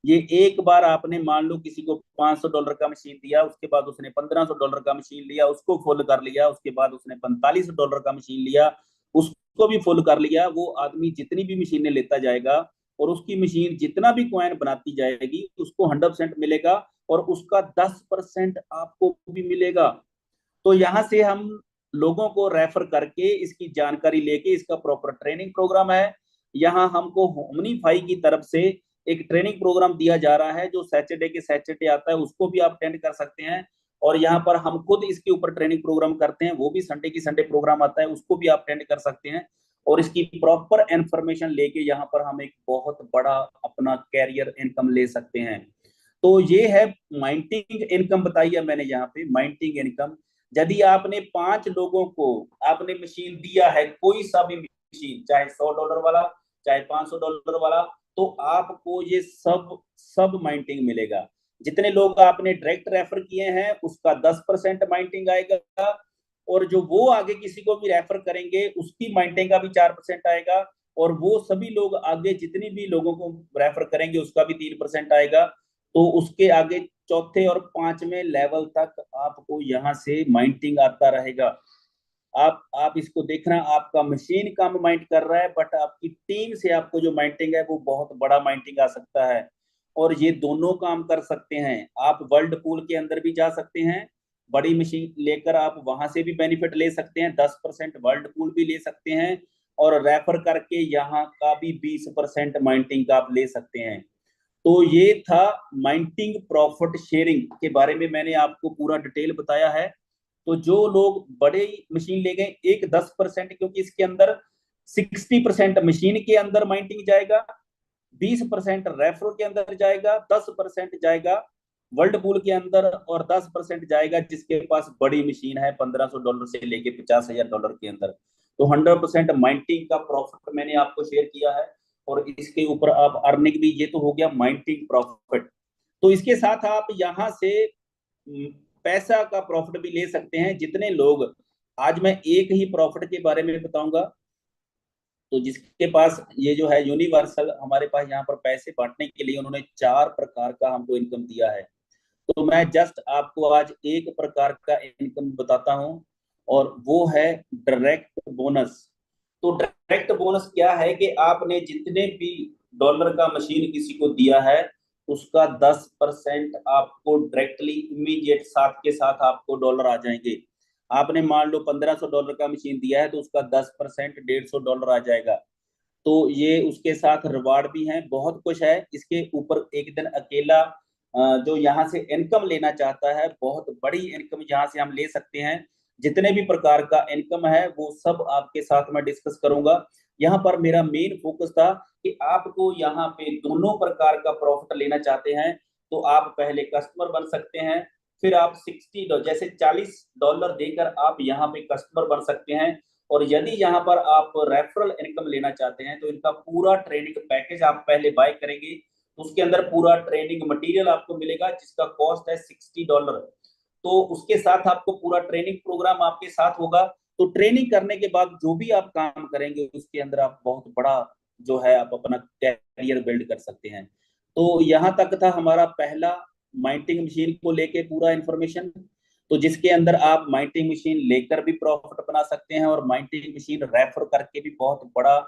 ये एक बार आपने मान लो किसी को $500 का मशीन दिया, उसके बाद उसने $1500 का मशीन लिया, उसको फुल कर लिया, उसके बाद उसने $4500 का मशीन लिया, उसको भी फुल कर लिया। वो आदमी जितनी भी मशीनें लेता जाएगा और उसकी मशीन जितना भी कॉइन बनाती जाएगी, उसको 100% मिलेगा, और उसका 10% आपको भी मिलेगा। तो यहाँ से हम लोगों को रेफर करके इसकी जानकारी लेके, इसका प्रॉपर ट्रेनिंग प्रोग्राम है। यहाँ हमको होमनीफाई की तरफ से एक ट्रेनिंग प्रोग्राम दिया जा रहा है, जो सैटरडे के सैटरडे आता है, उसको भी आप अटेंड कर सकते हैं। और यहाँ पर हम खुद इसके ऊपर ट्रेनिंग प्रोग्राम करते हैं, वो भी संडे की संडे प्रोग्राम आता है, उसको भी आप अटेंड कर सकते हैं। और इसकी प्रॉपर इंफॉर्मेशन लेके यहाँ पर हम एक बहुत बड़ा अपना कैरियर इनकम ले सकते हैं। तो ये है माइंटिंग इनकम बताई है मैंने यहाँ पे, माइंटिंग इनकम। यदि आपने 5 लोगों को आपने मशीन दिया है, कोई सा भी मशीन, चाहे $100 वाला, चाहे $500 वाला, तो आपको ये सब सब माइंटिंग मिलेगा। जितने लोग आपने डायरेक्ट रेफर किए हैं उसका 10% माइंटिंग आएगा, और जो वो आगे किसी को भी रेफर करेंगे उसकी माइंटिंग का भी 4% आएगा, और वो सभी लोग आगे जितनी भी लोगों को रेफर करेंगे उसका भी 3% आएगा। तो उसके आगे चौथे और पांचवें लेवल तक आपको यहाँ से माइंटिंग आता रहेगा। आप इसको देखना, आपका मशीन कम माइंड कर रहा है, बट आपकी टीम से आपको जो माइंटिंग है वो बहुत बड़ा माइंटिंग आ सकता है। और ये दोनों काम कर सकते हैं। आप वर्ल्ड पूल के अंदर भी जा सकते हैं, बड़ी मशीन लेकर आप वहां से भी बेनिफिट ले सकते हैं, 10% वर्ल्ड पूल भी ले सकते हैं, और रेफर करके यहाँ का भी 20% माइंटिंग का आप ले सकते हैं। तो ये था माइंटिंग प्रॉफिट शेयरिंग के बारे में, मैंने आपको पूरा डिटेल बताया है। तो जो लोग बड़े मशीन ले गए, एक 10%, क्योंकि इसके अंदर 60% मशीन के अंदर माइंटिंग जाएगा, 20% रेफर के अंदर जाएगा, 10% जाएगा वर्ल्ड पूल के अंदर, और 10% जाएगा जिसके पास बड़ी मशीन है $1500 से लेके $50,000 के अंदर। तो 100% माइंटिंग का प्रॉफिट मैंने आपको शेयर किया है, और इसके ऊपर आप अर्निंग भी, ये तो हो गया माइंटिंग प्रॉफिट। तो इसके साथ आप यहाँ से पैसा का प्रॉफिट भी ले सकते हैं। जितने लोग, आज मैं एक ही प्रॉफिट के बारे में बताऊंगा, तो जिसके पास ये जो है यूनिवर्सल, हमारे पास यहाँ पर पैसे बांटने के लिए उन्होंने 4 प्रकार का हमको इनकम दिया है। तो मैं जस्ट आपको आज एक प्रकार का इनकम बताता हूँ, और वो है डायरेक्ट बोनस। तो डायरेक्ट बोनस क्या है कि आपने जितने भी डॉलर का मशीन किसी को दिया है उसका 10% आपको डायरेक्टली इमीडिएट साथ के साथ आपको डॉलर आ जाएंगे। आपने मान लो $1500 का मशीन दिया है तो उसका 10% $150 आ जाएगा। तो ये उसके साथ रिवार्ड भी हैं, बहुत कुछ है इसके ऊपर। एक दिन अकेला जो यहाँ से इनकम लेना चाहता है, बहुत बड़ी इनकम यहाँ से हम ले सकते हैं। जितने भी प्रकार का इनकम है वो सब आपके साथ में डिस्कस करूंगा। यहाँ पर मेरा मेन फोकस था कि आपको यहाँ पे दोनों प्रकार का प्रॉफिट लेना चाहते हैं, तो आप पहले कस्टमर बन सकते हैं, फिर आप $60 जैसे $40 देकर आप यहाँ पे कस्टमर बन सकते हैं। और यदि यहाँ पर आप रेफरल इनकम लेना चाहते हैं तो इनका पूरा ट्रेनिंग पैकेज आप पहले बाय करेंगे, उसके अंदर पूरा ट्रेनिंग मटेरियल आपको मिलेगा जिसका कॉस्ट है $60। तो उसके साथ आपको पूरा ट्रेनिंग प्रोग्राम आपके साथ होगा। तो ट्रेनिंग करने के बाद जो भी आप काम करेंगे उसके अंदर आप बहुत बड़ा जो है आप अपना कैरियर बिल्ड कर सकते हैं। तो यहाँ तक था हमारा पहला माइंटिंग मशीन को लेके पूरा इंफॉर्मेशन। तो जिसके अंदर आप माइंटिंग मशीन लेकर भी प्रॉफिट बना सकते हैं, और माइंटिंग मशीन रेफर करके भी बहुत बड़ा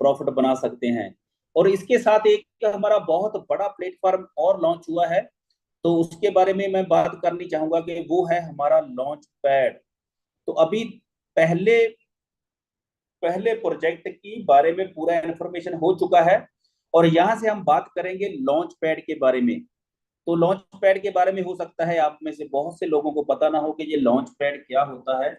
प्रॉफिट बना सकते हैं। और इसके साथ एक हमारा बहुत बड़ा प्लेटफॉर्म और लॉन्च हुआ है, तो उसके बारे में मैं बात करनी चाहूंगा कि वो है हमारा लॉन्च पैड। तो अभी पहले पहले प्रोजेक्ट की बारे में पूरा इंफॉर्मेशन हो चुका है, और यहाँ से हम बात करेंगे लॉन्च पैड के बारे में। तो लॉन्च पैड के बारे में हो सकता है आप में से बहुत से लोगों को पता ना हो कि ये लॉन्च पैड क्या होता है।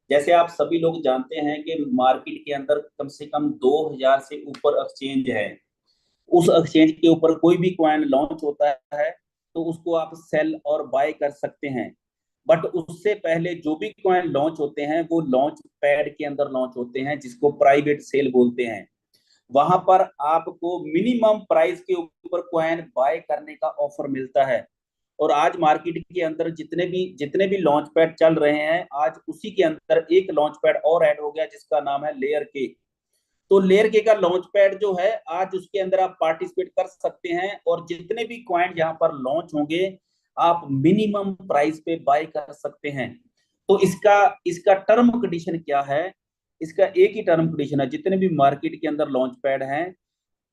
जैसे आप सभी लोग जानते हैं कि मार्केट के अंदर कम से कम 2000 से ऊपर एक्सचेंज है। उस एक्सचेंज के ऊपर कोई भी कॉइन लॉन्च होता है तो उसको आप सेल और बाय कर सकते हैं। बट उससे पहले जो भी कॉइन लॉन्च होते हैं वो लॉन्च पैड के अंदर लॉन्च होते हैं, जिसको प्राइवेट सेल बोलते हैं। वहां पर आपको मिनिमम प्राइस के ऊपर कॉइन बाय करने का ऑफर मिलता है। और आज मार्केट के अंदर जितने भी लॉन्च पैड चल रहे हैं, आज उसी के अंदर एक लॉन्च पैड और ऐड हो गया जिसका नाम है लेयर के। तो लेयर के का लॉन्च पैड जो है, आज उसके अंदर आप पार्टिसिपेट कर सकते हैं, और जितने भी कॉइन यहाँ पर लॉन्च होंगे आप मिनिमम प्राइस पे बाय कर सकते हैं। तो इसका इसका टर्म कंडीशन क्या है? इसका एक ही टर्म कंडीशन है। जितने भी मार्केट के अंदर लॉन्च पैड हैं,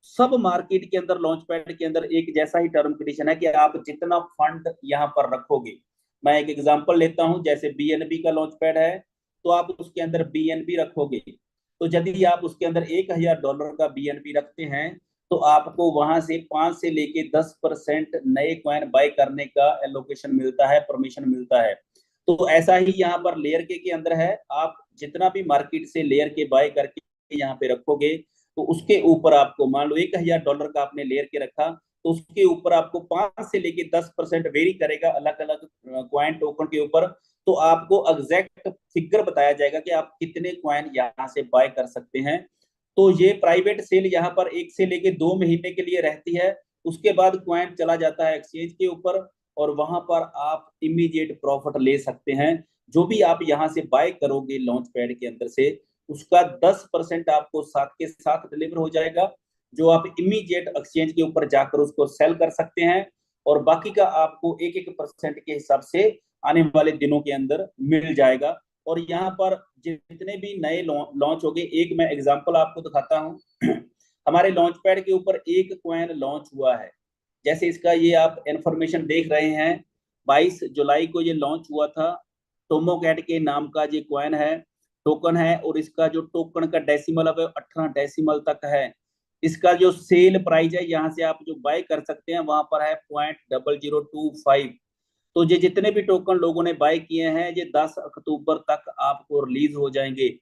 सब मार्केट के अंदर लॉन्च पैड के अंदर एक जैसा ही टर्म कंडीशन है कि आप जितना फंड यहाँ पर रखोगे। मैं एक एग्जांपल लेता हूं, जैसे बीएनबी का लॉन्च पैड है, तो आप उसके अंदर बीएनबी रखोगे। तो यदि आप उसके अंदर $1000 का बीएनबी रखते हैं, तो आपको वहां से 5 से लेके 10% नए कॉइन बाय करने का एलोकेशन मिलता है, परमिशन मिलता है। तो ऐसा ही यहाँ पर लेयर के अंदर है। आप जितना भी मार्केट से लेयर के बाय करके यहाँ पे रखोगे, तो उसके ऊपर आपको, मान लो $1000 का आपने लेयर के रखा, तो उसके ऊपर आपको 5 से लेके 10% वेरी करेगा अलग अलग क्वाइन टोकन के ऊपर। तो आपको एग्जैक्ट फिगर बताया जाएगा कि आप कितने क्वाइन यहाँ से बाय कर सकते हैं। तो ये प्राइवेट सेल यहाँ पर 1 से लेके 2 महीने के लिए रहती है। उसके बाद क्वाइन चला जाता है एक्सचेंज के ऊपर, और वहां पर आप इमीडिएट प्रॉफिट ले सकते हैं। जो भी आप यहाँ से बाय करोगे लॉन्च पैड के अंदर से, उसका 10% आपको साथ के साथ डिलीवर हो जाएगा, जो आप इमीडिएट एक्सचेंज के ऊपर जाकर उसको सेल कर सकते हैं। और बाकी का आपको 1-1% के हिसाब से आने वाले दिनों के अंदर मिल जाएगा। और यहाँ पर जितने भी नए लॉन्च हो गए, एक मैं एग्जांपल आपको दिखाता हूँ। हमारे लॉन्च पैड के ऊपर एक कॉइन लॉन्च हुआ है। जैसे इसका ये आप इंफॉर्मेशन देख रहे हैं, 22 जुलाई को ये लॉन्च हुआ था। टोमोकैट के नाम का ये कॉइन है, टोकन है, और इसका जो टोकन का डेसिमल है 18 डेसिमल तक है। इसका जो सेल प्राइस है, यहाँ से आप जो बाय कर सकते हैं, वहां पर है 0.0025। तो ये जितने भी टोकन लोगों ने बाय किए हैं, ये 10 अक्टूबर तक आपको रिलीज हो जाएंगे,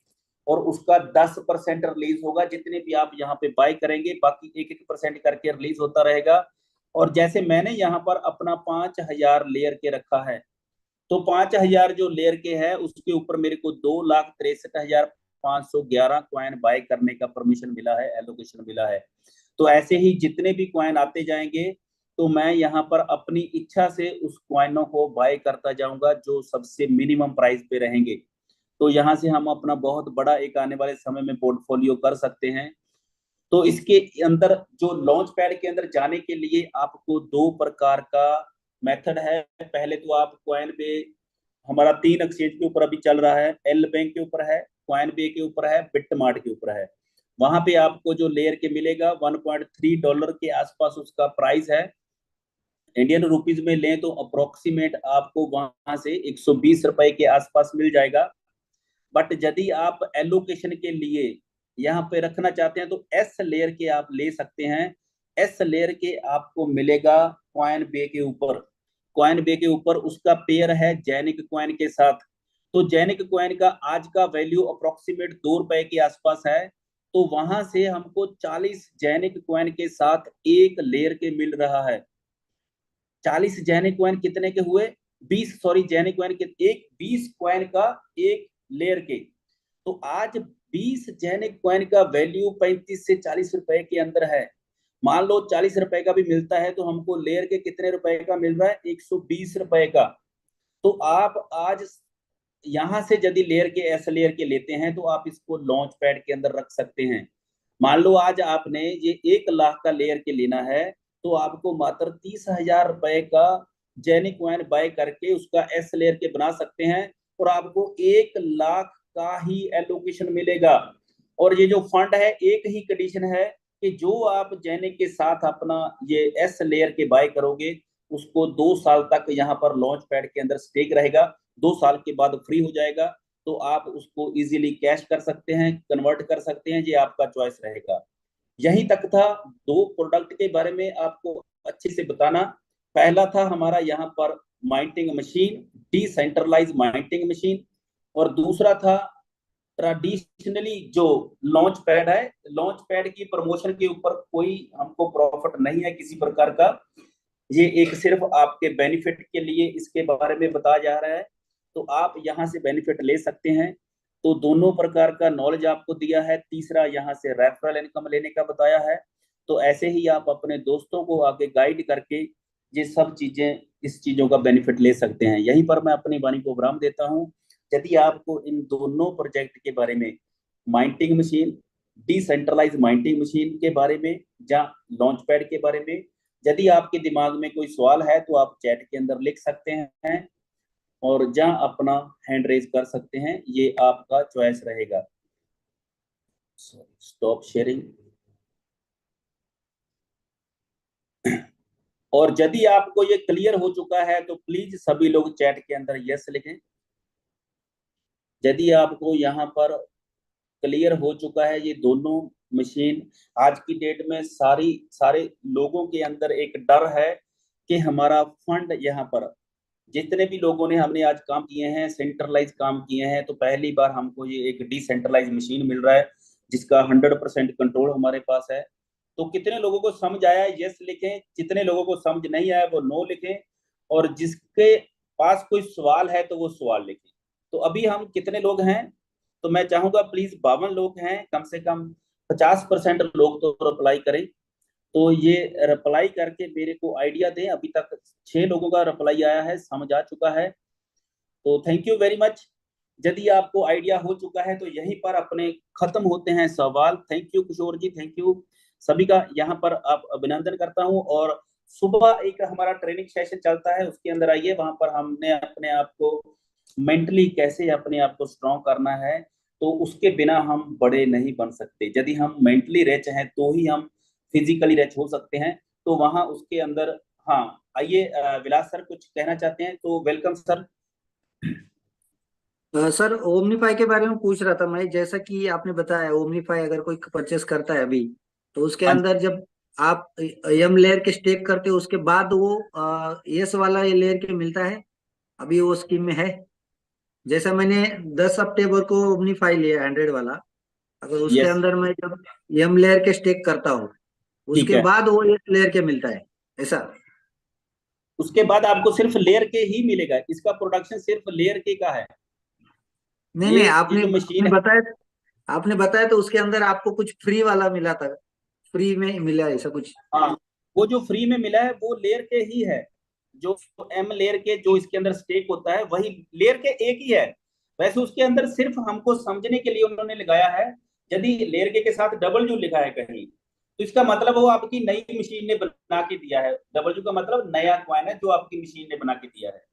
और उसका 10% रिलीज होगा जितने भी आप यहाँ पे बाय करेंगे। बाकी 1-1% करके रिलीज होता रहेगा। और जैसे मैंने यहाँ पर अपना 5000 लेयर के रखा है, तो 5000 जो लेयर के है उसके ऊपर मेरे को 2,63,511 क्वाइन बाय करने का परमिशन मिला है, एलोकेशन मिला है। तो ऐसे ही जितने भी क्वाइन आते जाएंगे, तो मैं यहाँ पर अपनी इच्छा से उस क्वाइनों को बाय करता जाऊंगा जो सबसे मिनिमम प्राइस पे रहेंगे। तो यहाँ से हम अपना बहुत बड़ा एक आने वाले समय में पोर्टफोलियो कर सकते हैं। तो इसके अंदर जो लॉन्च पैड के अंदर जाने के लिए आपको 2 प्रकार का मेथड है। पहले तो आप कॉइन बे, हमारा 3 एक्सचेंज के ऊपर अभी चल रहा है, एल बैंक के ऊपर है, कॉइन बे के ऊपर है, बिटमार्ट के ऊपर है। वहां पे आपको जो लेयर के मिलेगा $1.3 के आसपास उसका प्राइस है। इंडियन रुपीज में लें तो अप्रोक्सीमेट आपको वहां से ₹120 के आसपास मिल जाएगा। बट यदि आप एलोकेशन के लिए यहाँ पे रखना चाहते हैं, तो एस लेयर के आप ले सकते हैं। एस लेयर के आपको मिलेगा कॉइन बे के ऊपर। कॉइन बे के ऊपर उसका पेयर है जैनिक कॉइन के साथ। तो जैनिक कॉइन का आज का वैल्यू अप्रोक्सीमेट ₹2 के आसपास है। तो वहां से हमको 40 जैनिक कॉइन के साथ एक लेयर के मिल रहा है। 40 जैनिक कॉइन कितने के हुए? 20, सॉरी, जैनिक कॉइन के एक 20 कॉइन का एक लेयर के। तो आज 20 जैनिक कॉइन का वैल्यू 35 से ₹40 के अंदर है। मान लो ₹40 का भी मिलता है, तो हमको लेयर के कितने रुपए का मिल रहा है? ₹120 का। तो आप आज यहां से यदि लेयर के, एस लेयर के लेते हैं, तो आप इसको लॉन्च पैड के अंदर रख सकते हैं। मान लो आज आपने ये 1 लाख का लेयर के लेना है, तो आपको मात्र ₹30,000 का जेनी कॉइन बाय करके उसका एस लेयर के बना सकते हैं, और आपको 1 लाख का ही एलोकेशन मिलेगा। और ये जो फंड है, एक ही कंडीशन है कि जो आप जेनिक के साथ अपना ये एस लेयर के बाय करोगे, उसको 2 साल तक यहाँ पर लॉन्च पैड के अंदर स्टेक रहेगा। 2 साल के बाद फ्री हो जाएगा। तो आप उसको इजीली कैश कर सकते हैं, कन्वर्ट कर सकते हैं, ये आपका चॉइस रहेगा। यही तक था। दो प्रोडक्ट के बारे में आपको अच्छे से बताना। पहला था हमारा यहाँ पर माइंटिंग मशीन, डिसेंट्रलाइज माइंटिंग मशीन, और दूसरा था ट्रेडिशनली जो लॉन्च पैड है। लॉन्च पैड की प्रमोशन के ऊपर कोई हमको प्रॉफिट नहीं है किसी प्रकार का, ये एक सिर्फ आपके बेनिफिट के लिए इसके बारे में बताया जा रहा है, तो आप यहाँ से बेनिफिट ले सकते हैं। तो दोनों प्रकार का नॉलेज आपको दिया है। तीसरा यहाँ से रेफरल इनकम लेने का बताया है। तो ऐसे ही आप अपने दोस्तों को आगे गाइड करके ये सब चीजें, इस चीजों का बेनिफिट ले सकते हैं। यहीं पर मैं अपनी वाणी को विराम देता हूँ। यदि आपको इन दोनों प्रोजेक्ट के बारे में, माइंटिंग मशीन, डिसेंट्रलाइज माइंटिंग मशीन के बारे में या लॉन्च पैड के बारे में, यदि आपके दिमाग में कोई सवाल है तो आप चैट के अंदर लिख सकते हैं और जहां अपना हैंड रेज कर सकते हैं, ये आपका चॉइस रहेगा। Stop sharing. और यदि आपको ये क्लियर हो चुका है तो प्लीज सभी लोग चैट के अंदर यस लिखें। यदि आपको यहाँ पर क्लियर हो चुका है ये दोनों मशीन, आज की डेट में सारे लोगों के अंदर एक डर है कि हमारा फंड यहाँ पर, जितने भी लोगों ने हमने आज काम किए हैं, सेंट्रलाइज काम किए हैं, तो पहली बार हमको ये एक डिसेंट्रलाइज मशीन मिल रहा है जिसका 100% कंट्रोल हमारे पास है। तो कितने लोगों को समझ आया है यस लिखें, जितने लोगों को समझ नहीं आया वो नो लिखें, और जिसके पास कोई सवाल है तो वो सवाल लिखें। तो अभी हम कितने लोग हैं, तो मैं चाहूंगा प्लीज 52 लोग हैं, कम से कम 50% लोग तो रिप्लाई करें। तो ये रिप्लाई करके मेरे को आइडिया दें। अभी तक 6 लोगों का रिप्लाई आया है, समझ आ चुका है, तो थैंक यू वेरी मच। यदि आपको आइडिया हो चुका है तो यहीं पर अपने खत्म होते हैं सवाल। Thank you Kishore ji, thank you सभी का यहाँ पर आप अभिनंदन करता हूँ। और सुबह एक हमारा ट्रेनिंग सेशन चलता है, उसके अंदर आइए, वहां पर हमने अपने आप को मेंटली कैसे अपने आप को स्ट्रॉन्ग करना है। तो उसके बिना हम बड़े नहीं बन सकते। यदि हम मेंटली रिच हैं तो ही हम फिजिकली रिच हो सकते हैं। तो वहां उसके अंदर, हाँ आइए, विलास सर कुछ कहना चाहते हैं तो वेलकम सर। सर, ओमनीफाई के बारे में पूछ रहा था मैं। जैसा कि आपने बताया, ओमनीफाई अगर कोई परचेस करता है अभी, तो उसके हाँ अंदर जब आप एम लेयर के स्टेक करते हो, उसके बाद वो यस वाला ये लेयर के मिलता है। अभी वो स्कीम में है। जैसा मैंने 10 अक्टूबर को ओमनीफाई लिया 100 वाला, अगर उसके यस, अंदर मैं जब एम लेयर के स्टेक करता हूँ, ठीक उसके है। बाद वो यस लेयर के मिलता है, ऐसा? उसके बाद आपको सिर्फ लेयर के ही मिलेगा, इसका प्रोडक्शन सिर्फ लेयर के का है। नहीं ये नहीं, ये आपने जो आपने मशीन है, बताया, आपने बताया तो उसके अंदर आपको कुछ फ्री वाला मिला था, फ्री में मिला ऐसा कुछ? हाँ, वो जो फ्री में मिला है वो लेयर के ही है। जो एम लेयर के जो इसके अंदर स्टेक होता है वही लेयर के एक ही है। वैसे उसके अंदर सिर्फ हमको समझने के लिए उन्होंने लगाया है। यदि लेयर के साथ डबल यू लिखा है कहीं, तो इसका मतलब वो आपकी नई मशीन ने बना के दिया है। डबल यू का मतलब नया कॉइन है जो आपकी मशीन ने बना के दिया है।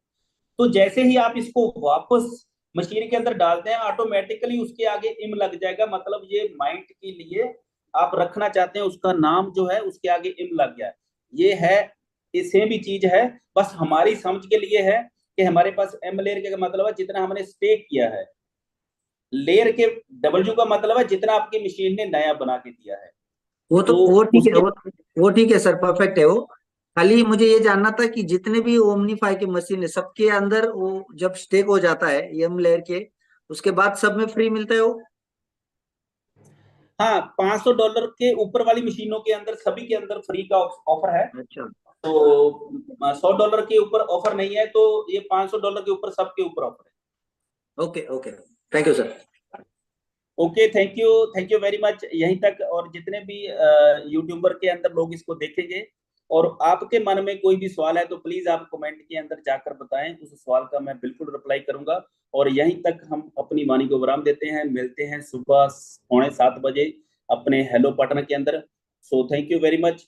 तो जैसे ही आप इसको वापस मशीन के अंदर डालते हैं, ऑटोमेटिकली उसके आगे इम लग जाएगा। मतलब ये माइंड के लिए आप रखना चाहते हैं उसका नाम जो है, उसके आगे इम लग गया। ये है, ये सेम ही चीज है, बस हमारी समझ के लिए है कि हमारे पास एम लेयर का मतलब है जितना हमने स्टेक किया है। लेयर के डब्ल्यू का मतलब है जितना आपकी मशीन ने नया बना के दिया है। वो तो तो वो ठीक है, उसके, वो ठीक है सर, परफेक्ट है वो। खाली मुझे ये जानना था कि जितने भी ओमनीफाई की मशीन है, सबके अंदर वो जब स्टेक हो जाता है एम लेयर के, उसके बाद सब में फ्री मिलता है वो? हाँ, $500 के ऊपर वाली मशीनों के अंदर सभी के अंदर फ्री का ऑफर है। अच्छा। तो $100 के ऊपर ऑफर नहीं है, तो ये $500 के ऊपर सबके ऊपर ऑफर है। Okay okay, thank you sir. Okay, thank you very much यहीं तक। और जितने भी यूट्यूबर के अंदर लोग इसको देखेंगे और आपके मन में कोई भी सवाल है तो प्लीज आप कमेंट के अंदर जाकर बताएं, उस सवाल का मैं बिल्कुल रिप्लाई करूंगा। और यहीं तक हम अपनी वाणी को विराम देते हैं। मिलते हैं सुबह 6:45 बजे अपने हेलो पार्टनर के अंदर। So thank you very much.